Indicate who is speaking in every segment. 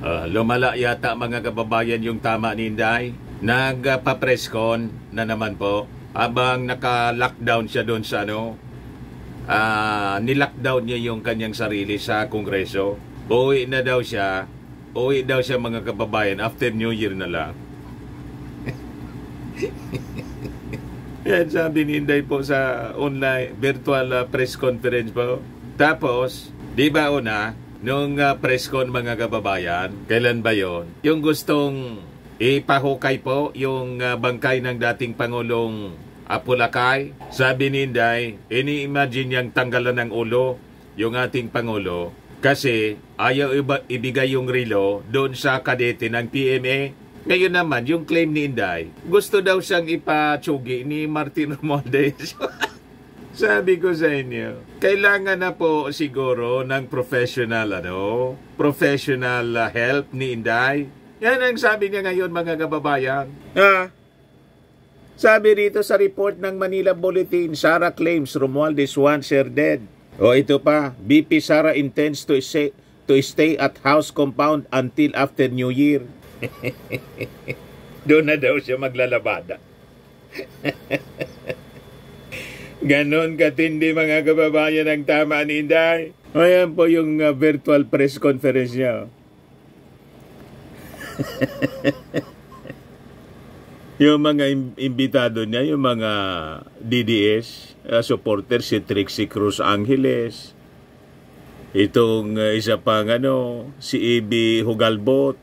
Speaker 1: Lumala yata mga kababayan yung tama ni Inday. Nagpa-presscon na naman po. Habang naka-lockdown siya doon sa nilockdown niya yung kanyang sarili sa Kongreso. Uwi daw siya mga kababayan after New Year na lang. Yan sabi ni Inday po sa online virtual press conference po. Tapos, di ba nung press con mga kababayan, kailan ba yon? Yung gustong ipahukay po yung bangkay ng dating Pangulong Apulakay. Sabi ni Inday, ini-imagine niyang tanggalan ng ulo yung ating Pangulo kasi ayaw ibigay yung relo doon sa kadete ng PMA. Ngayon naman, yung claim ni Inday, gusto daw siyang ipatsugi ni Martin Romualdez. Sabi ko sa inyo, kailangan na po siguro ng professional help ni Inday. Yan ang sabi niya ngayon mga kababayan. Sabi rito sa report ng Manila Bulletin, Sara claims Romualdez wants her dead. O ito pa, BP Sara intends to stay at house compound until after New Year. Doon na daw siya maglalabada. Ganon katindi mga kababayan ang tama ni Inday. Ayan po yung virtual press conference niya. Yung mga imbitado niya, yung mga DDS supporters, si Trixie Cruz Angeles, itong isa pang si Ibi Hugalbot,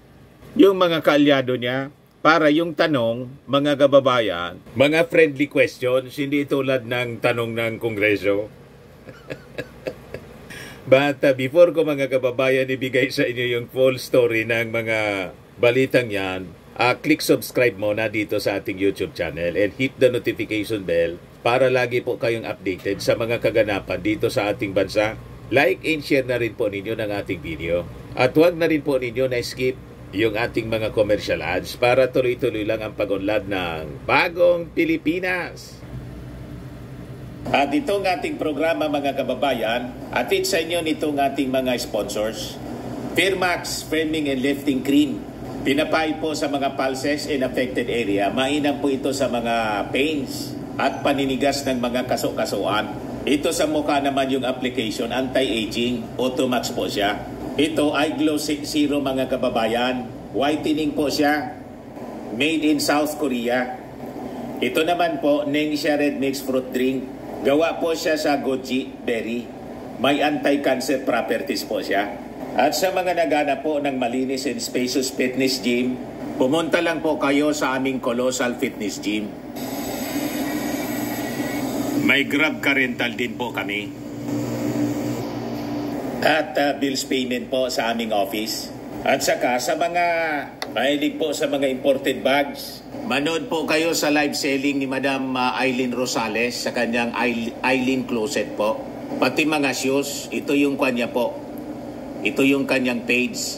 Speaker 1: yung mga kaalyado niya. Para yung tanong, mga kababayan, mga friendly questions, hindi tulad ng tanong ng Kongreso. But before ko mga kababayan ibigay sa inyo yung full story ng mga balitang yan, click subscribe muna dito sa ating YouTube channel and hit the notification bell para lagi po kayong updated sa mga kaganapan dito sa ating bansa. Like and share na rin po ninyo ng ating video. At huwag na rin po ninyo na skip yung ating mga commercial ads para tuloy-tuloy lang ang pag-unlad ng Bagong Pilipinas. At itong ating programa mga kababayan, atid sa inyo nitong ating mga sponsors. Firmax Firming and Lifting Cream. Pinapay po sa mga pulses in affected area. Mainam po ito sa mga pains at paninigas ng mga kaso-kasuan. Ito sa mukha naman yung application, anti-aging, Automax po siya. Ito ay Glow Zero mga kababayan. Whitening po siya. Made in South Korea. Ito naman po, Ningxia Red Mix Fruit Drink. Gawa po siya sa goji berry. May anti-cancer properties po siya. At sa mga nagana po ng malinis and spacious fitness gym, pumunta lang po kayo sa aming Colossal Fitness Gym. May Grab ka rental din po kami. At bills payment po sa aming office. At saka sa mga mahilig po sa mga imported bags, manood po kayo sa live selling ni Madam Eileen Rosales sa kanyang Eileen Closet po. Pati mga shoes, ito yung kanya po. Ito yung kanyang page.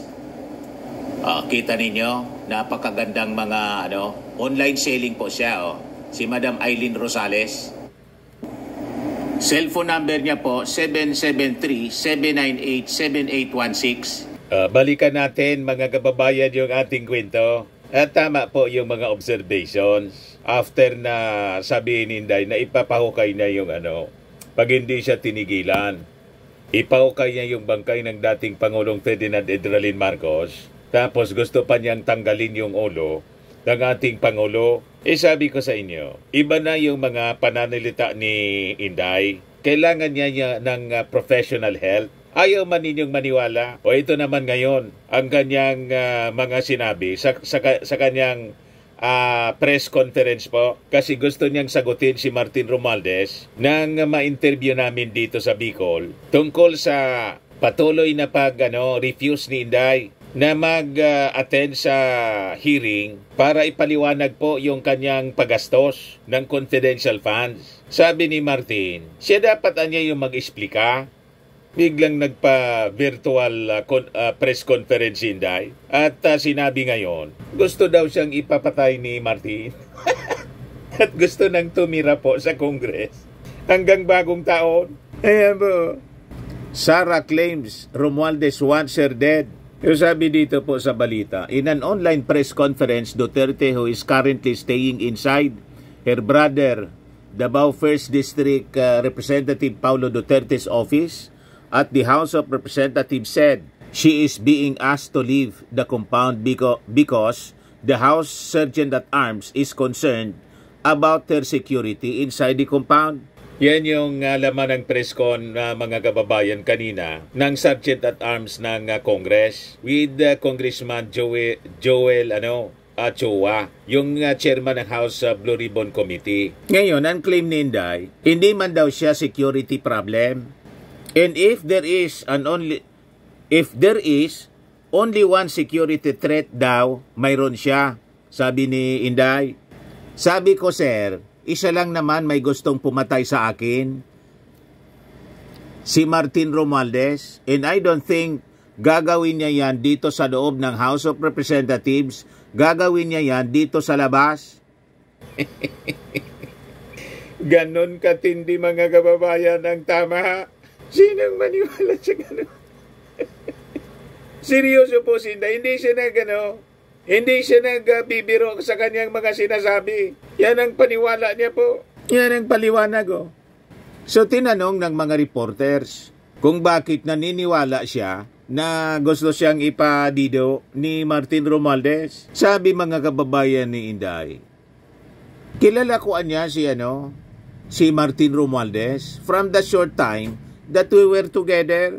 Speaker 1: Kita ninyo, napakagandang mga online selling po siya. Si Madam Eileen Rosales. Cellphone number niya po, 773-798-7816. Balikan natin mga kababayan yung ating kwento. At tama po yung mga observations. After na sabihin ni Inday na ipapahukay na yung pag hindi siya tinigilan. Ipahukay niya yung bangkay ng dating Pangulong Ferdinand Edralin Marcos. Tapos gusto pa niyang tanggalin yung ulo ng ating Pangulo. Sabi ko sa inyo, iba na yung mga pananalita ni Inday. Kailangan niya ng professional help. Ayaw man ninyong maniwala. O ito naman ngayon, ang kanyang mga sinabi sa kanyang press conference po. Kasi gusto niyang sagutin si Martin Romualdez nang ma-interview namin dito sa Bicol tungkol sa patuloy na refuse ni Inday na mag-attend sa hearing para ipaliwanag po yung kanyang paggastos ng confidential funds. Sabi ni Martin, siya dapat yung mag-explika. Biglang nagpa-virtual press conference Inday. At sinabi ngayon, gusto daw siyang ipapatay ni Martin. At gusto nang tumira po sa Congress hanggang bagong taon. Ayan po. Sara claims Romualdez wants her dead. Yung sabi dito po sa balita, in an online press conference, Duterte, who is currently staying inside her brother, Davao 1st District Representative Paulo Duterte's office at the House of Representatives, said she is being asked to leave the compound because the House Sergeant-at-Arms is concerned about her security inside the compound. Yan yung laman ng press con mga kababayan kanina ng Sergeant-at-Arms ng Congress with Congressman Joel Chua, yung chairman ng House Blue Ribbon Committee. Ngayon, ang claim ni Inday, hindi man daw siya security problem. And if there is only one security threat daw, mayroon siya, sabi ni Inday. Sabi ko, sir, isa lang naman may gustong pumatay sa akin, si Martin Romualdez, and I don't think gagawin niya yan dito sa loob ng House of Representatives, gagawin niya yan dito sa labas. Ganon katindi mga kababayan ang tama. Sinong maniwala sa ganon? Seryoso po si Inday, hindi siya hindi siya nagbibiro sa kanyang mga sinasabi. Yan ang paniwala niya po. Yan ang paliwanag. So tinanong ng mga reporters kung bakit naniniwala siya na gusto siyang ipadido ni Martin Romualdez. Sabi mga kababayan ni Inday, kilala ko niya si Martin Romualdez from the short time that we were together.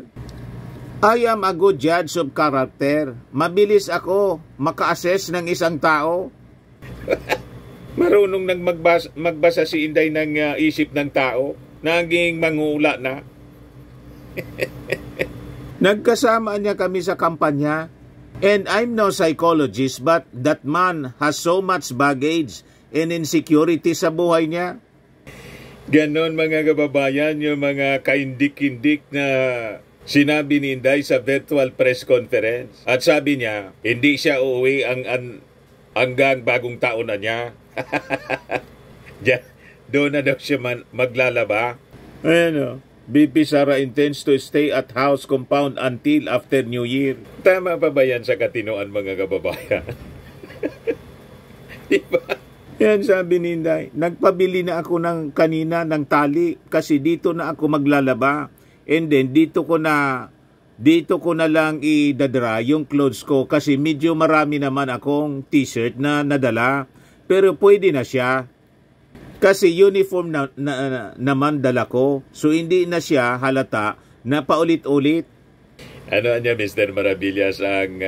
Speaker 1: I am a good judge of character. Mabilis ako maka-assess ng isang tao. Marunong nang magbasa si Inday ng isip ng tao. Naging mangula na. Nagkasama niya kami sa kampanya. And I'm no psychologist, but that man has so much baggage and insecurity sa buhay niya. Ganon mga kababayan, yung mga kaindik-indik na sinabi ni Inday sa virtual press conference. At sabi niya, hindi siya uuwi hanggang bagong taon na niya. Doon na daw siya maglalaba. BP Sara intends to stay at house compound until after New Year. Tama pa ba yan sa katinoan mga kababayan? Diba? Yan sabi ni Inday. Nagpabili na ako kanina ng tali kasi dito na ako maglalaba. And then dito ko na lang idadra yung clothes ko kasi medyo marami naman akong t-shirt na nadala. Pero pwede na siya. Kasi uniform naman dala ko. So hindi na siya halata na paulit-ulit. Ano niya Mr. Maravillas ang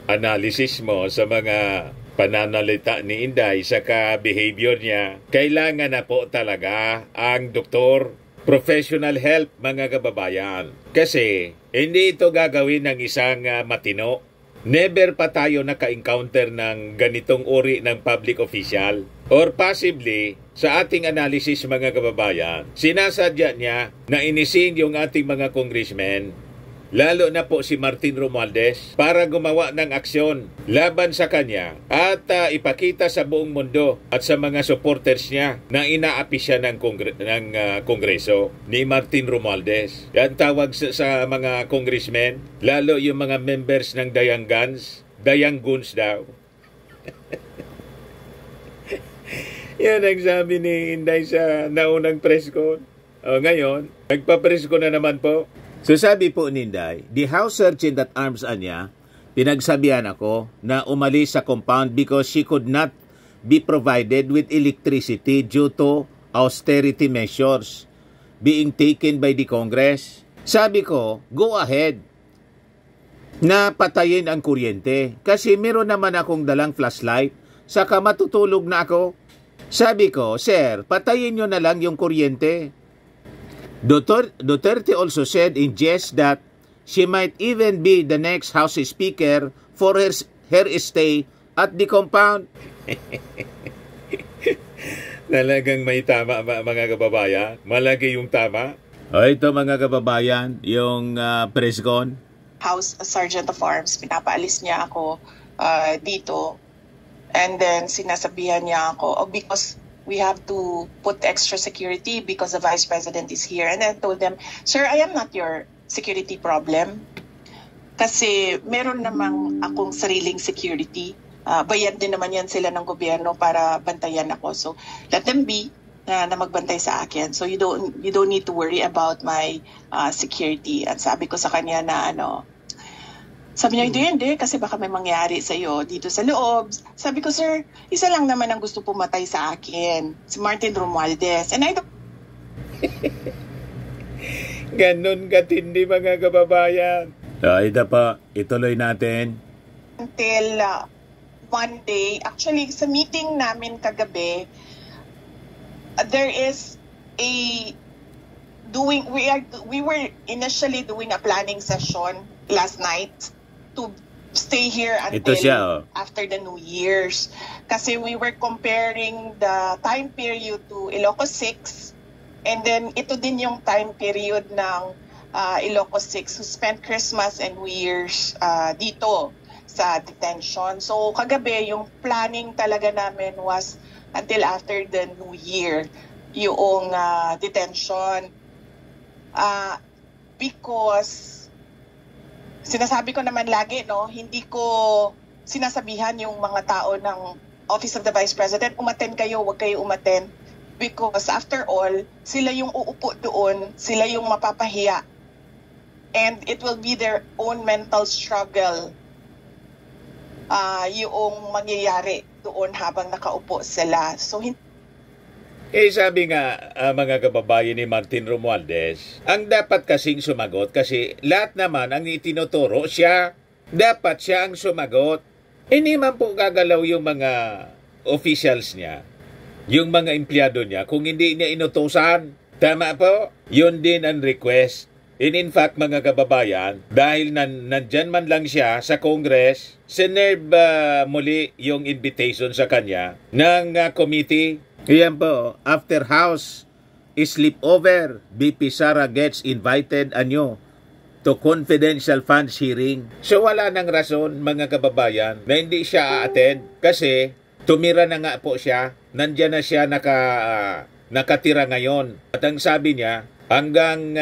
Speaker 1: analysis mo sa mga pananalita ni Inday sa behavior niya? Kailangan na po talaga ang doktor, professional help mga kababayan. Kasi hindi ito gagawin ng isang matino. Never pa tayo naka-encounter ng ganitong uri ng public official. Or possibly, sa ating analysis mga kababayan, sinasadya niya na inisin yung ating mga congressmen, lalo na po si Martin Romualdez, para gumawa ng aksyon laban sa kanya at ipakita sa buong mundo at sa mga supporters niya na inaapi siya ng Kongreso ni Martin Romualdez. Yan tawag sa mga congressmen, lalo yung mga members ng Dayang Guns daw. Yan ang sabi ni Inday sa naunang press con. Ngayon, nagpa-press con na naman po. So sabi po ni Inday, the House Sergeant-at-Arms niya, pinagsabihan ako na umalis sa compound because she could not be provided with electricity due to austerity measures being taken by the Congress. Sabi ko, go ahead na patayin ang kuryente kasi meron naman akong dalang flashlight, saka matutulog na ako. Sabi ko, sir, patayin nyo na lang yung kuryente. Duterte also said in jest that she might even be the next House Speaker for her stay at the compound. Talagang may tama mga kababayan. Malagi yung tama. Ito mga kababayan, yung press con.
Speaker 2: House Sergeant of Arms, pinapaalis niya ako dito. And then sinasabihan niya ako, because we have to put extra security because the Vice President is here. And I told them, sir, I am not your security problem. Kasi meron namang akong sariling security. Bayad din naman yan sila ng gobyerno para bantayan ako. So let them be na magbantay sa akin. So you don't need to worry about my security. At sabi ko sa kanya na sabi niya, hindi, kasi baka may mangyari sa iyo dito sa loob. Sabi ko, sir, isa lang naman ang gusto pumatay sa akin, si Martin Romualdez. And I don't...
Speaker 1: Ganon katindi mga kababayan. Ito pa, ituloy natin.
Speaker 2: Until Monday, actually sa meeting namin kagabi, there is we were initially doing a planning session last night to stay here until after the New Year's. Kasi we were comparing the time period to Ilocos 6, and then ito din yung time period ng Ilocos 6 who spent Christmas and New Year's dito sa detention. So kagabi yung planning talaga namin was until after the New Year yung detention. Because sinasabi ko naman lagi, hindi ko sinasabihan yung mga tao ng Office of the Vice President, umattend kayo, wag kayo umattend. Because after all, sila yung uupo doon, sila yung mapapahiya. And it will be their own mental struggle yung mangyayari doon habang nakaupo sila. So,
Speaker 1: sabi nga mga kababayan ni Martin Romualdez, ang dapat kasing sumagot kasi lahat naman ang itinuturo siya. Dapat siya ang sumagot. Hindi man po gagalaw yung mga officials niya, yung mga empleyado niya, kung hindi niya inutusan. Tama po? Yun din ang request. And in fact, mga kababayan, dahil nandyan man lang siya sa Congress, sinerve muli yung invitation sa kanya ng committee. Ayan po, after House sleepover, BP Sara gets invited to confidential funds hearing. So wala nang rason mga kababayan na hindi siya a-attend kasi tumira na nga po siya. Nandyan na siya nakatira ngayon. At ang sabi niya, hanggang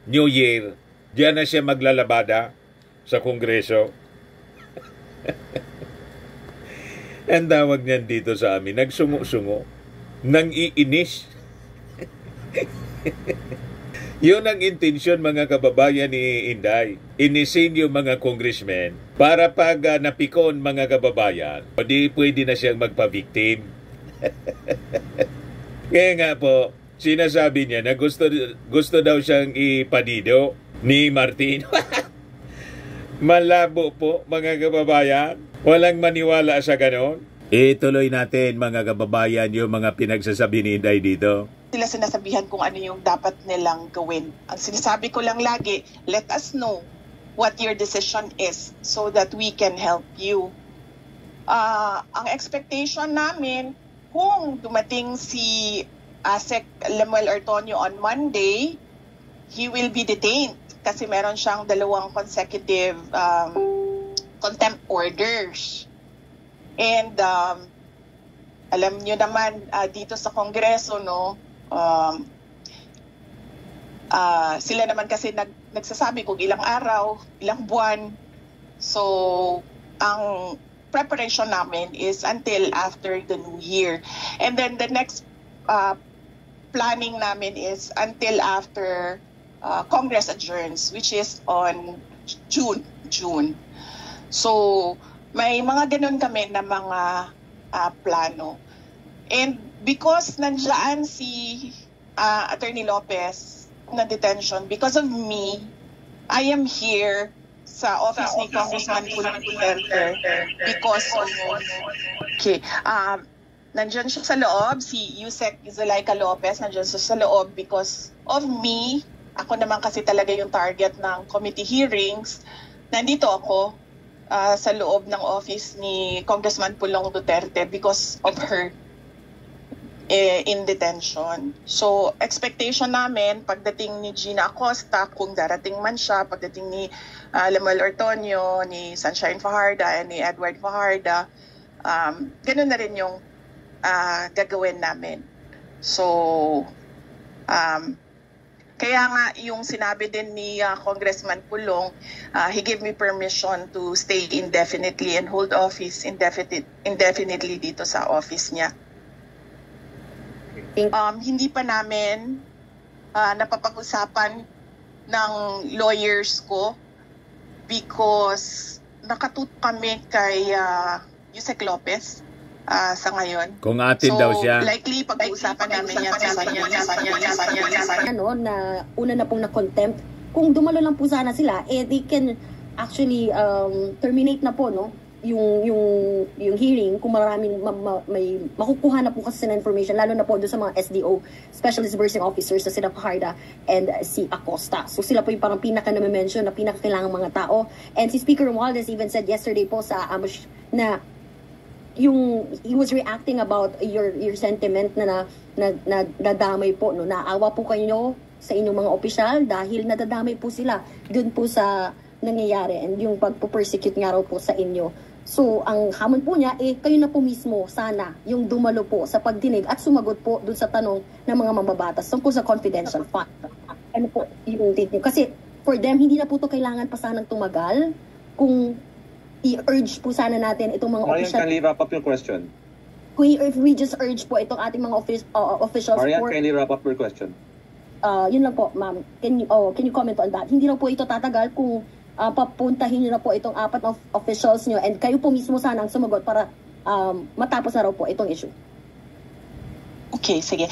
Speaker 1: New Year, diyan na siya maglalabada sa Kongreso. Ang tawag niyan dito sa amin, nagsungo-sungo, nang iinis. Yun ang intensyon mga kababayan ni Inday. Inisin yung mga congressmen para pag napikon mga kababayan, di pwede na siyang magpa-victim. Kaya nga po, sinasabi niya na gusto daw siyang ipadido ni Martin. Malabo po mga kababayan. Walang maniwala sa ganon. Ituloy natin mga kababayan yung mga pinagsasabi ni Inday dito.
Speaker 2: Sila sinasabihan kung ano yung dapat nilang gawin. Ang sinasabi ko lang lagi, let us know what your decision is so that we can help you. Ang expectation namin, kung dumating si Sec Lemuel Ortonio on Monday, he will be detained kasi meron siyang 2 consecutive contempt orders. And alam nyo naman dito sa Kongreso, sila naman kasi nagsasabi kung ilang araw, ilang buwan. So, ang preparation namin is until after the New Year. And then the next planning namin is until after Congress adjourns, which is on June. So, may mga ganun kami na mga plano. And because nandiyan si Attorney Lopez na detention, because of me, I am here sa office ni Congressman Pulong Duterte because of... Okay, nandiyan siya sa loob, si Yusek Zulaika Lopez, nandiyan siya sa loob because of me. Ako naman kasi talaga yung target ng committee hearings. Nandito ako sa loob ng office ni Congressman Pulong Duterte because of her in detention. So, expectation namin, pagdating ni Gina Acosta, kung darating man siya, pagdating ni Lemuel Ortonio, ni Sunshine Fajarda, and ni Edward Fajarda, ganun na rin yung gagawin namin. So, Kaya nga yung sinabi din ni Congressman Pulong, he gave me permission to stay indefinitely and hold office indefinitely dito sa office niya. Hindi pa namin napapag-usapan ng lawyers ko because nakatutok kami kay Yusek Lopez sa ngayon.
Speaker 1: Kung atin daw siya.
Speaker 2: Likely pag-uusapan namin yan sa kanya.
Speaker 3: Na una na pong na-contempt. Kung dumalo lang po sana sila, they can actually terminate na po, no? Yung hearing, kung maraming may makukuha na po kasi na information, lalo na po doon sa mga SDO, Special Disbursing Officers, sa sila Fajarda and si Acosta. So sila po yung parang pinaka na-mention na pinaka-kailangang mga tao. And si Speaker Romualdez even said yesterday po sa Amosh na he was reacting about your sentiment na nadamay po, no? Naawa po kayo sa inyong mga opisyal dahil nadadamay po sila dun po sa nangyayari and yung pagpo-persecute nga raw po sa inyo. So, ang hamon po niya, kayo na po mismo, sana, yung dumalo po sa pagdinig at sumagot po dun sa tanong ng mga mambabatas tungkol sa confidential fund. Ano po yung date niyo? Kasi, for them, hindi na po ito kailangan pa sanang tumagal kung i-urge po sana natin itong mga
Speaker 4: Marian,
Speaker 3: official...
Speaker 4: can you wrap up your question?
Speaker 3: If we just urge po itong ating mga officials...
Speaker 4: Marian, can you wrap up your question?
Speaker 3: Yun lang po, ma'am. Can you comment on that? Hindi lang po ito tatagal kung papuntahin nyo na po itong 4 na officials nyo and kayo po mismo sana ang sumagot para matapos na raw po itong issue.
Speaker 2: Okay, sige.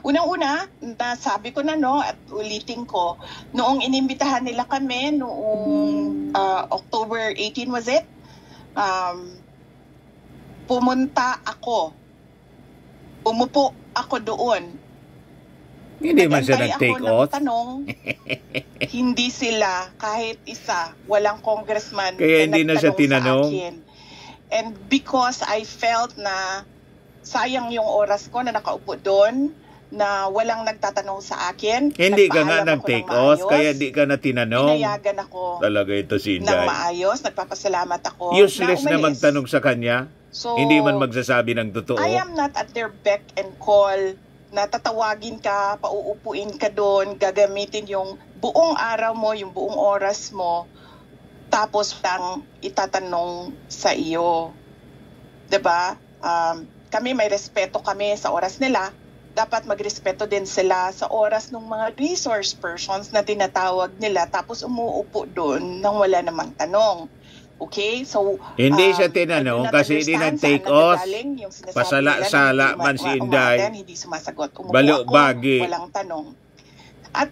Speaker 2: Unang-una, nasabi ko na, no, at ulitin ko, noong inimbitahan nila kami, noong October 18 was it? Pumunta ako. Umupo ako doon.
Speaker 1: Hindi man siya nag-take oath.
Speaker 2: Tanong, hindi sila, kahit isa, walang congressman
Speaker 1: kaya hindi na siya tinanong.
Speaker 2: And because I felt na sayang yung oras ko na nakaupo doon, na walang nagtatanong sa akin.
Speaker 1: Hindi ka nga nag-take oath, kaya hindi ka na tinanong.
Speaker 2: Pinayagan ako
Speaker 1: talaga ito si Inday.
Speaker 2: ng maayos, nagpapasalamat ako.
Speaker 1: Useless na magtanong sa kanya.
Speaker 2: So,
Speaker 1: hindi man magsasabi ng totoo.
Speaker 2: I am not at their beck and call na tatawagin ka, pauupuin ka doon, gagamitin yung buong araw mo, yung buong oras mo, tapos lang itatanong sa iyo. 'Di ba? Kami may respeto kami sa oras nila, dapat magrespeto din sila sa oras ng mga resource persons na tinatawag nila, tapos umuupo doon nang wala namang tanong. Okay? So,
Speaker 1: hindi siya tinanong kasi hindi nag-take oath. Pasala-sala man si Inday.
Speaker 2: Hindi sumasagot. Umupo
Speaker 1: Balo-bagi.
Speaker 2: Walang tanong. At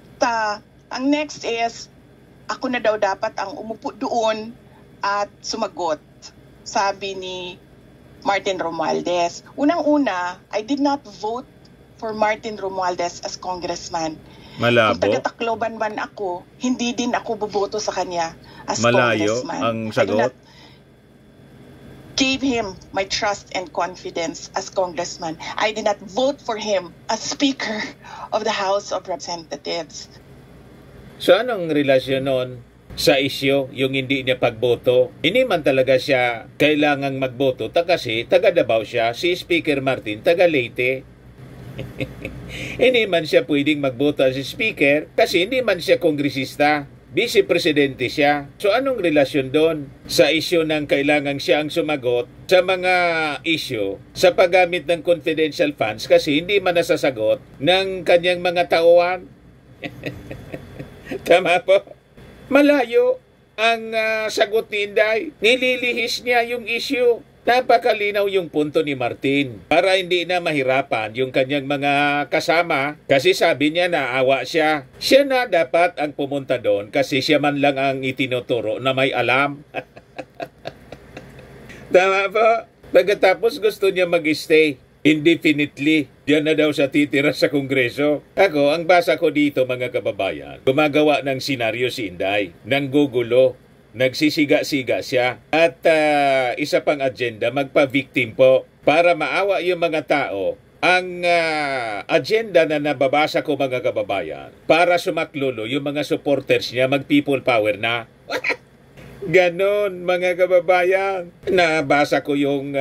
Speaker 2: ang next is, ako na daw dapat ang umupo doon at sumagot. Sabi ni Martin Romualdez. Unang-una, I did not vote for Martin Romualdez as congressman.
Speaker 1: Malabo.
Speaker 2: Kung taga-Tacloban man ako, hindi din ako boboto sa kanya as
Speaker 1: malayo
Speaker 2: congressman.
Speaker 1: Ang sagot.
Speaker 2: I gave him my trust and confidence as congressman. I did not vote for him as Speaker of the House of Representatives.
Speaker 1: So anong relasyon nun sa isyo, yung hindi niya pagboto? Hindi man talaga siya kailangang magboto kasi taga Davao siya, si Speaker Martin taga Leyte. Hindi man siya pwedeng magboto as speaker kasi hindi man siya kongresista, vice-presidente siya. So anong relasyon doon sa isyu ng kailangan siya ang sumagot sa mga isyu sa paggamit ng confidential funds kasi hindi man nasasagot ng kanyang mga tauhan? Tama po. Malayo ang sagot ni Inday. Nililihis niya yung issue. Napakalinaw yung punto ni Martin para hindi na mahirapan yung kanyang mga kasama kasi sabi niya na awa siya. Siya na dapat ang pumunta doon kasi siya man lang ang itinuturo na may alam. Tama po. Pagkatapos gusto niya mag-stay indefinitely. Diyan na daw siya titira sa Kongreso. Ako, ang basa ko dito mga kababayan, gumagawa ng senaryo si Inday, ng gugulo. Nagsisiga-siga siya. At isa pang agenda, magpa-victim po para maawa yung mga tao. Ang agenda na nababasa ko mga kababayan, para sumaklulo yung mga supporters niya, mag-people power na. Ganon mga kababayan. Nabasa ko yung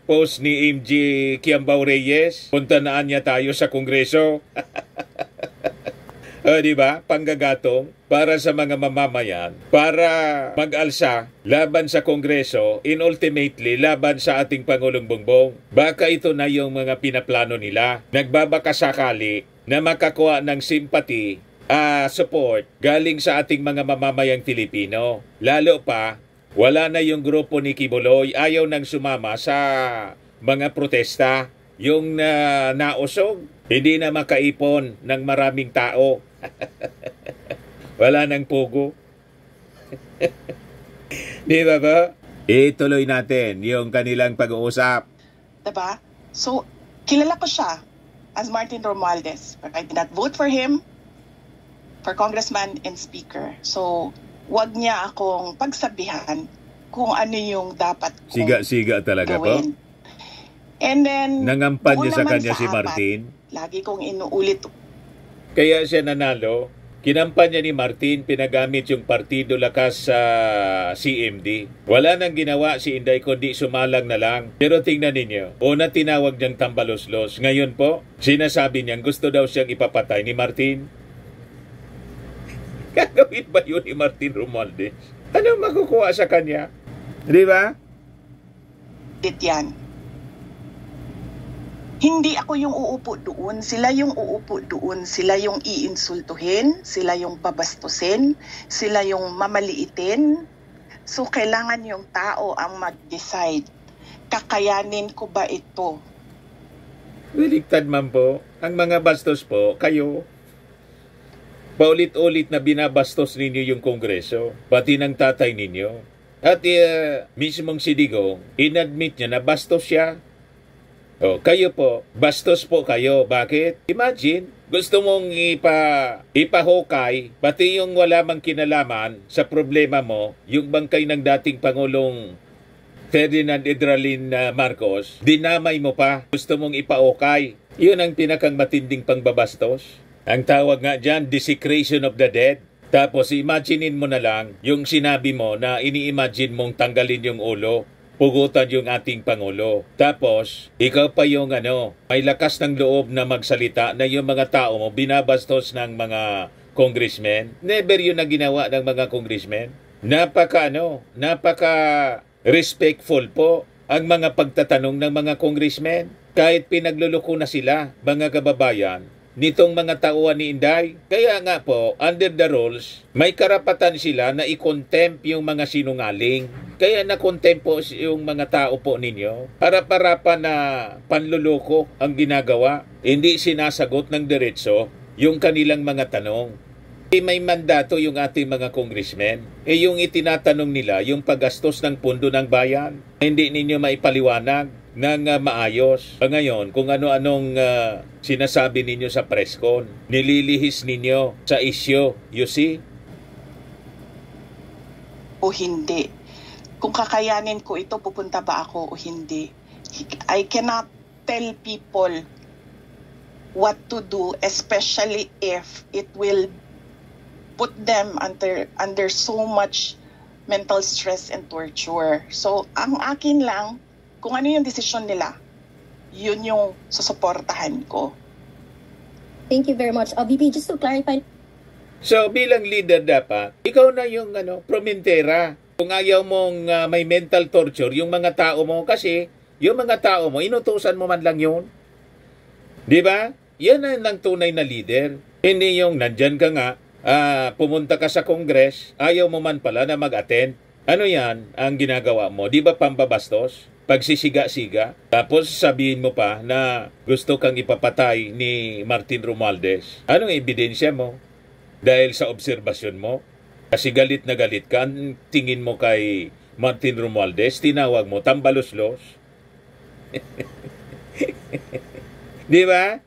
Speaker 1: post ni MJ Kiambao Reyes. Punta naan niya tayo sa Kongreso. Di ba? Panggagatong para sa mga mamamayan, para mag-alsa laban sa Kongreso, in ultimately laban sa ating Pangulong Bongbong. Baka ito na yung mga pinaplano nila. Nagbabakasakali na makakuha ng sympathy, support galing sa ating mga mamamayang Filipino. Lalo pa, wala na yung grupo ni Kibuloy, ayaw nang sumama sa mga protesta. Yung nausog, hindi na makaipon ng maraming tao. Wala nang pugo. Di ba ba? Ituloy natin yung kanilang pag-uusap.
Speaker 2: Diba? So, kilala ko siya as Martin Romualdez. But I did not vote for him for congressman and speaker. So, wag niya akong pagsabihan kung ano yung dapat kong
Speaker 1: Siga-siga talaga
Speaker 2: gawin.
Speaker 1: po?
Speaker 2: And then,
Speaker 1: Nangampan niya sa
Speaker 2: naman
Speaker 1: kanya si
Speaker 2: apat,
Speaker 1: Martin.
Speaker 2: lagi kong inuulit.
Speaker 1: Kaya siya nanalo. Kinampanya ni Martin, pinagamit yung Partido Lakas sa CMD. Wala nang ginawa si Inday kundi sumalang na lang. Pero tingnan ninyo, una tinawag niyang tambalos-los. Ngayon po, sinasabi niyang gusto daw siyang ipapatay ni Martin. Gagawin ba yun ni Martin Romualdez? Ano makukuha sa kanya? Di ba?
Speaker 2: Yan. Hindi ako yung uupo doon, sila yung uupo doon, sila yung iinsultuhin, sila yung babastusin, sila yung mamaliitin. So kailangan yung tao ang mag-decide, kakayanin ko ba ito?
Speaker 1: Baliktad man po, ang mga bastos po, kayo. Paulit-ulit na binabastos ninyo yung Kongreso, pati ng tatay ninyo. At mismong si Digong, inadmit niya na bastos siya. Kayo po, bastos po kayo. Bakit? Imagine, gusto mong ipahukay, pati yung wala mang kinalaman sa problema mo, yung bangkay ng dating Pangulong Ferdinand Edralin Marcos, dinamay mo pa, gusto mong ipahukay. Yun ang pinakang matinding pangbabastos. Ang tawag nga dyan, desecration of the dead. Tapos imaginein mo na lang yung sinabi mo na ini-imagine mong tanggalin yung ulo, pugutan yung ating Pangulo. Tapos, ikaw pa yung may lakas ng loob na magsalita na yung mga tao mo binabastos ng mga congressmen. Never yun na ginawa ng mga congressmen. Napaka respectful po ang mga pagtatanong ng mga congressmen. Kahit pinagluloko na sila, mga kababayan, nitong mga tauhan ni Inday. Kaya nga po, under the rules, may karapatan sila na i-contempt yung mga sinungaling. Kaya na-contempt po yung mga tao po ninyo. Harap-harapan na panluloko ang ginagawa. Hindi sinasagot ng diretso yung kanilang mga tanong. May mandato yung ating mga congressmen. Yung itinatanong nila, yung paggastos ng pundo ng bayan. Hindi ninyo maipaliwanag ng maayos. Ngayon, kung ano-anong sinasabi ninyo sa presscon, nililihis ninyo sa issue, you see?
Speaker 2: O hindi. Kung kakayanin ko ito, pupunta ba ako o hindi? I cannot tell people what to do, especially if it will put them under so much mental stress and torture. So, ang akin lang, kung ano yung desisyon nila, yun yung susuportahan ko.
Speaker 3: Thank you very much. VP, just to clarify.
Speaker 1: So, bilang leader dapat, ikaw na yung promentera. Kung ayaw mong may mental torture, yung mga tao mo, kasi yung mga tao mo, inutusan mo man lang yun. Di ba? Yan ang tunay na leader. Hindi yung nandyan ka nga, pumunta ka sa Congress, ayaw mo man pala na mag-attend. Ano yan ang ginagawa mo? Di ba pambabastos? Pagsisiga-siga? Tapos sabihin mo pa na gusto kang ipapatay ni Martin Romualdez. Anong ebidensya mo? Dahil sa obserbasyon mo? Kasi galit na galit ka, tingin mo kay Martin Romualdez, tinawag mo tambalos-los. Di ba?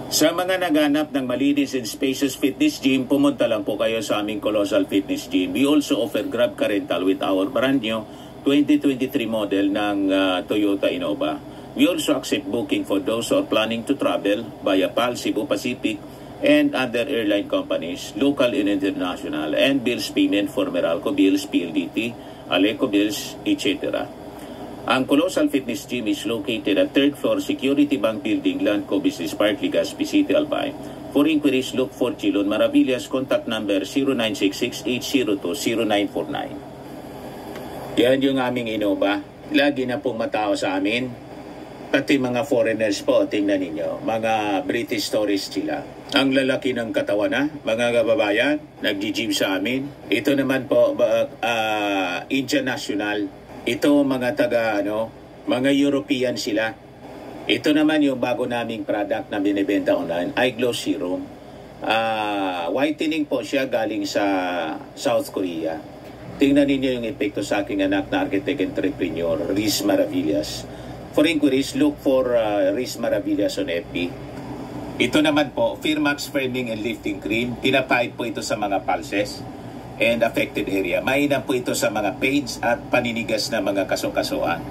Speaker 1: Sa mga naghanap ng malinis and spacious fitness gym, pumunta lang po kayo sa aming Colossal Fitness Gym. We also offer Grab Car Rental with our brand new 2023 model ng Toyota Innova. We also accept booking for those who are planning to travel via PAL, Cebu Pacific, and other airline companies, local and international, and bills payment for Meralco Bills, PLDT, Aleco Bills, etc. Ang Colossal Fitness Gym is located at 3rd floor Security Bank Building, Landco Business Park, Legazpi City, Albay. For inquiries, look for Chilon Maravillas. Contact number 0966-802-0949. Yan yung aming Innova. Lagi na pong matao sa amin. Pati mga foreigners po, tingnan ninyo. Mga British tourists sila. Ang lalaki ng katawan na, mga kababayan, nag-gym sa amin. Ito naman po, Indian National. Ito mga mga European sila. Ito naman yung bago naming product na binibenta online, Eye Glow Serum. Whitening po siya galing sa South Korea. Tingnan ninyo yung epekto sa aking anak na architect entrepreneur, Riz Maravillas. For inquiries, look for Riz Maravillas on FB. Ito naman po, Firmax Firming and Lifting Cream. Pinapahid po ito sa mga pulses and affected area. Mainam po ito sa mga pains at paninigas na mga kasukasuan.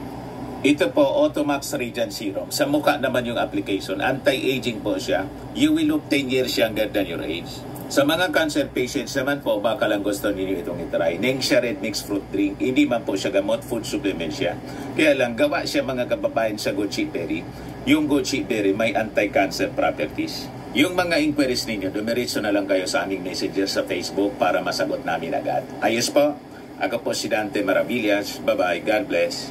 Speaker 1: Ito po, Automax Radiant Serum. Sa mukha naman yung application. Anti-aging po siya. You will look 10 years younger than your age. Sa mga cancer patients naman po, baka lang gusto ninyo itong itry. Nengxia Red Mixed Fruit Drink. Hindi man po siya gamot, food supplement siya. Kaya lang, gawa siya mga kababayan sa goji berry. Yung goji berry may anti-cancer properties. Yung mga inquiries ninyo, dumiretso na lang kayo sa aming messenger sa Facebook para masagot namin agad. Ayos po. Ako po si Dante Maravillas. Bye-bye. God bless.